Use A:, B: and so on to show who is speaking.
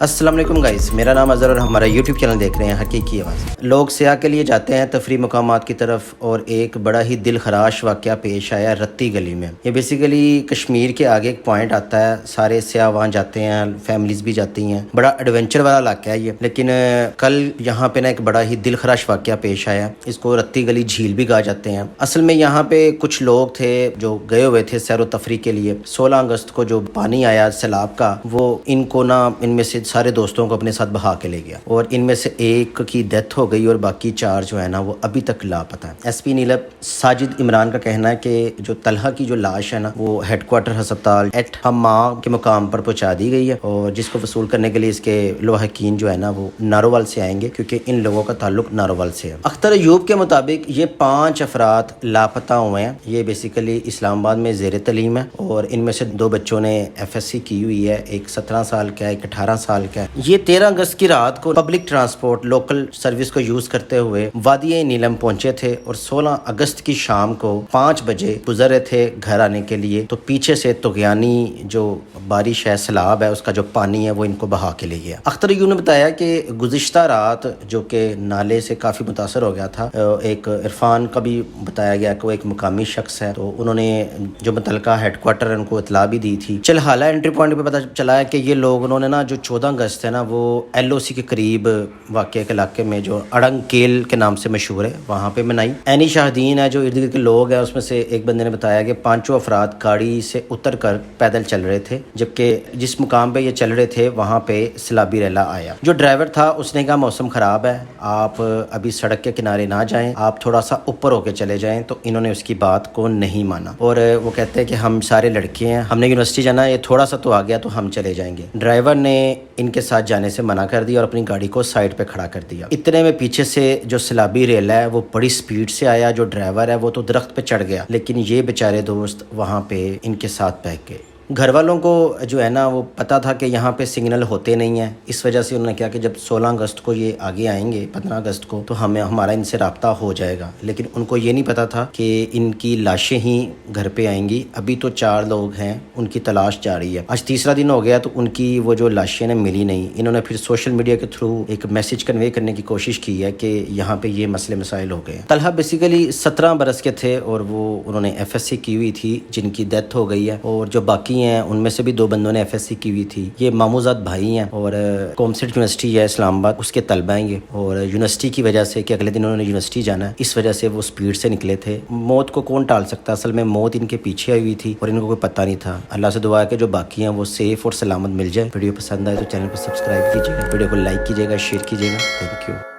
A: السلام علیکم گائز، میرا نام اظہر اور ہمارا یوٹیوب چینل دیکھ رہے ہیں حقیقی آواز۔ لوگ سیاح کے لیے جاتے ہیں تفریح مقامات کی طرف، اور ایک بڑا ہی دل خراش واقعہ پیش آیا رتی گلی میں۔ یہ بیسیکلی کشمیر کے آگے ایک پوائنٹ آتا ہے، سارے سیاح وہاں جاتے ہیں، فیملیز بھی جاتی ہیں، بڑا ایڈونچر والا علاقہ ہے یہ۔ لیکن کل یہاں پہ نا ایک بڑا ہی دل خراش واقعہ پیش آیا، اس کو رتی گلی جھیل بھی کہا جاتے ہیں۔ اصل میں یہاں پہ کچھ لوگ تھے جو گئے ہوئے تھے سیر و تفریح کے لیے۔ 16 اگست کو جو پانی آیا سیلاب کا، وہ ان کو نا ان میں سے سارے دوستوں کو اپنے ساتھ بہا کے لے گیا، اور ان میں سے ایک کی ڈیتھ ہو گئی اور باقی 4 جو ہے نا وہ ابھی تک لاپتہ ہیں۔ ایس پی نیلب ساجد عمران کا کہنا ہے کہ جو طلحہ کی جو لاش ہے نا وہ ہیڈ کوارٹر ہسپتال ایٹ ہمام کے مقام پر پہنچا دی گئی ہے، اور جس کو وصول کرنے کے لیے اس کے لواحقین جو ہے نا وہ نارووال سے آئیں گے، کیونکہ ان لوگوں کا تعلق نارووال سے ہے۔ اختر ایوب کے مطابق یہ 5 افراد لاپتہ ہوئے ہیں۔ یہ بیسیکلی اسلام آباد میں زیر تعلیم ہے، اور ان میں سے 2 بچوں نے FSC کی ہوئی ہے، ایک 17 سال کا ہے، ایک 18 سال کا ہے۔ یہ 13 اگست کی رات کو پبلک ٹرانسپورٹ لوکل سروس کو یوز کرتے ہوئے وادی نیلم پہنچے تھے، اور 16 اگست کی شام کو 5 بجے گزر رہے تھے گھر آنے کے لیے، تو پیچھے سے طغیانی جو بارش ہے، سیلاب ہے، اس کا جو پانی ہے وہ ان کو بہا کے لے گیا۔ اختر ایوب نے بتایا کہ گزشتہ رات جو کہ نالے سے کافی متاثر ہو گیا تھا، ایک عرفان کا بھی بتایا گیا کہ وہ ایک مقامی شخص ہے، تو انہوں نے جو متعلقہ ہیڈ کوارٹر ان کو اطلاع بھی دی تھی۔ چلحالہ انٹری پوائنٹ پہ پتہ چلا ہے کہ یہ لوگ انہوں نے نا جو 14 اگست ہے نا وہ LOC کے قریب واقع کے علاقے میں جو اڑنگ کیل کے نام سے مشہور ہے وہاں پہ منائی۔ عینی شاہدین ہے جو ارد گرد کے لوگ ہیں، اس میں سے ایک بندے نے بتایا کہ 5 افراد گاڑی سے اتر کر پیدل چل رہے تھے، جبکہ جس مقام پہ یہ چل رہے تھے وہاں پہ سیلابی ریلا آیا۔ جو ڈرائیور تھا اس نے کہا موسم خراب ہے، آپ ابھی سڑک کے کنارے نہ جائیں، آپ تھوڑا سا اوپر ہو کے چلے جائیں، تو انہوں نے اس کی بات کو نہیں مانا، اور وہ کہتے ہیں کہ ہم سارے لڑکے ہیں، ہم نے یونیورسٹی جانا ہے، یہ تھوڑا سا تو آ گیا تو ہم چلے جائیں گے۔ ڈرائیور نے ان کے ساتھ جانے سے منع کر دیا اور اپنی گاڑی کو سائڈ پہ کھڑا کر دیا۔ اتنے میں پیچھے سے جو سیلابی ریلا ہے وہ بڑی سپیڈ سے آیا، جو ڈرائیور ہے وہ تو درخت پہ چڑھ گیا، لیکن یہ بیچارے دوست وہاں پہ ان کے ساتھ بہہ گئے۔ گھر والوں کو جو ہے نا وہ پتا تھا کہ یہاں پہ سگنل ہوتے نہیں ہیں، اس وجہ سے انہوں نے کہا کہ جب 16 اگست کو یہ آگے آئیں گے، 15 اگست کو، تو ہمارا ان سے رابطہ ہو جائے گا، لیکن ان کو یہ نہیں پتا تھا کہ ان کی لاشیں ہی گھر پہ آئیں گی۔ ابھی تو 4 لوگ ہیں، ان کی تلاش جاری ہے۔ آج تیسرا دن ہو گیا تو ان کی وہ جو لاشیں ملی نہیں۔ انہوں نے پھر سوشل میڈیا کے تھرو ایک میسج کنوے کرنے کی کوشش کی ہے کہ یہاں پہ یہ مسئلے مسائل ہو گئے۔ طلحہ بیسیکلی 17 برس کے تھے، اور وہ انہوں نے FSC کی ہوئی تھی، جن کی ڈیتھ ہو گئی ہے، اور جو باقی ہیں ان میں سے بھی 2 بندوں نے FSC کی ہوئی تھی۔ یہ ماموزاد بھائی ہیں، اور کومسٹ یونیورسٹی ہے اسلام آباد، اس کے طلبہ ہیں یہ، اور یونیورسٹی کی وجہ سے کہ اگلے دن انہوں نے یونیورسٹی جانا ہے، اس وجہ سے وہ سپیڈ سے نکلے تھے۔ موت کو کون ٹال سکتا، اصل میں موت ان کے پیچھے آئی ہوئی تھی اور ان کو کوئی پتہ نہیں تھا۔ اللہ سے دعا ہے کہ جو باقی ہیں وہ سیف اور سلامت مل جائے۔ ویڈیو پسند آئے تو چینل کو سبسکرائب کیجیے گا، ویڈیو کو لائک کیجیے گا، شیئر کیجیے گا۔ Thank you.